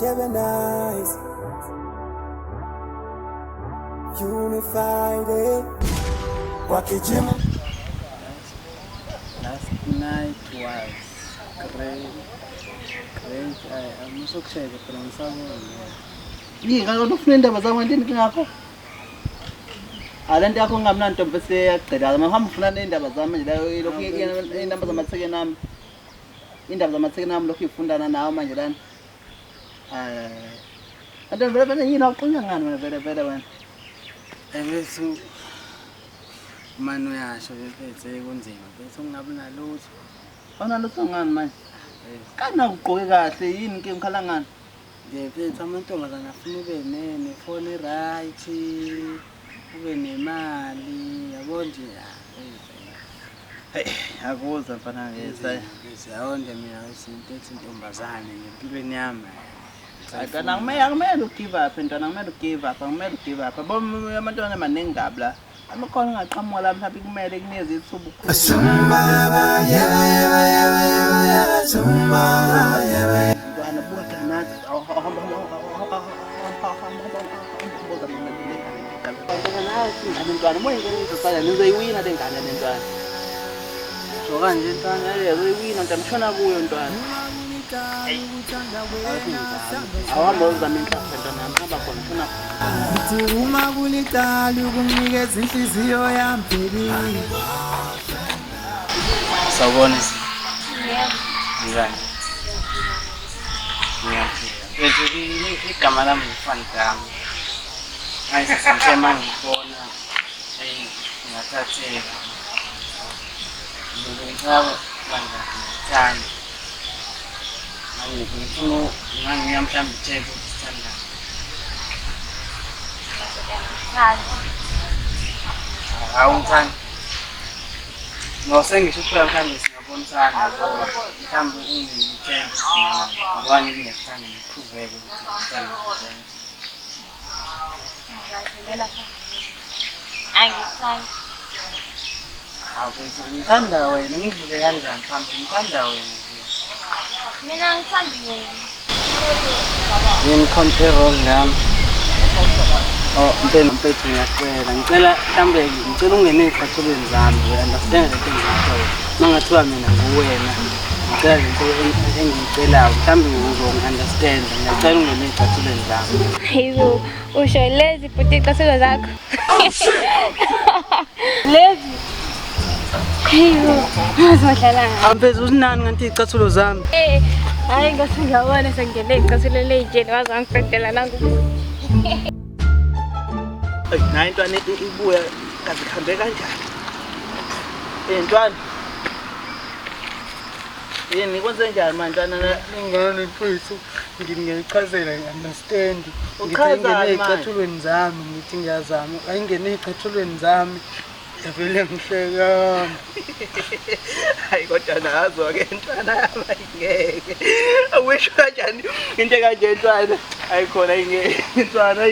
Gemini's unified. What a gym. Last night was great. I'm so excited from someone. Yini kaloku ufuna indaba zami ngantini ngakho? Alento yakho ngamnanto bese yaqeda mahamba ufuna indaba zami nje la lokhu indaba zamatheke nami. Indaba zamatheke nami lokhu ifundana nawe manje lana. Anto vele yini awuqinya ngani mina vele wena? Ebese manje uyasho bese kunzima bese ungabi nalutho. Awunalutho ngani manje? Kana ugqoke kahle yini inkinga ukhala ngani? Ngephethe amantombazana afuna ube nefoni right, ube nemali, yabo nje. Hey, akuza mfana ke siyawonde mina izinto ezintombazane ngempilweni yami. Kana ngimele ugive up ntwana ngimele ugive up. Bombe amantwana amaningi kabi la. Amakhona ngaqhamuka la mhlawumbe kumele kunikeze ithuba ukukhuluma. Ntwana buka nathi abantwana moyingene nizoyiwina le ngane le ntwana. So kanje ntwana uzoyiwina ntamshona kuyo ntwana. Awamba uzama inhlanhla ntwana ngihamba khona ufuna Uthi uma kulitali ukumnikeza inhliziyo yami baby. Sawubona. Ngani? Bese igama lami ngifantami. Ayisizwe manje ngibona ngathatheka. Ngizaba manje ngithanda. Manje ngifuna ngiyamhlamba check ukuthanda. Awungithandi. No sengisho ukuphela mhlawumbe singabonisana mhlawumbe ungitshenge ngibani ngiyafana ngiqhubeke ukuthi Angithandi. Ngithanda wena ngidlule kanjani mhlawumbe ngithanda wena. Mina ngithanda wena. Yini compare wrong ngami? Oh, mpethu ngiyacela. Ngicela mhlawumbe ngicela ungene ezicathulweni zami, understand into engiyishoyo. Mangathiwa mina nguwena. Ngicela into engiyicelayo. Mhlawumbe uzongi-understand. Ngiyacela ungene ezicathulweni zami. Hayibo, usho lezi futhi icathulo zakho. Lezi. Hayibo, masidlala. Mfethu usinani kanti izicathulo zami? Hayi ngathi ngiyabona sengene icathulo lejeni wazangifedela nangu. Nayi ntwana ibuya kaze khambe kanjani? Ntwana. Yini kwenze njani manje ntwana? Ingane mfethu ngiyichazela ngi-understand. Uchazani manje? Ezicathulweni zami ngithi ngiyazama. Ayingene ezicathulweni zami. Yavele ngihleka. Hayi kodwa nazo-ke ntwana yami ayingeke. Awisho kanjani into kanje ntwana? Ayikhona ingeke ntwana.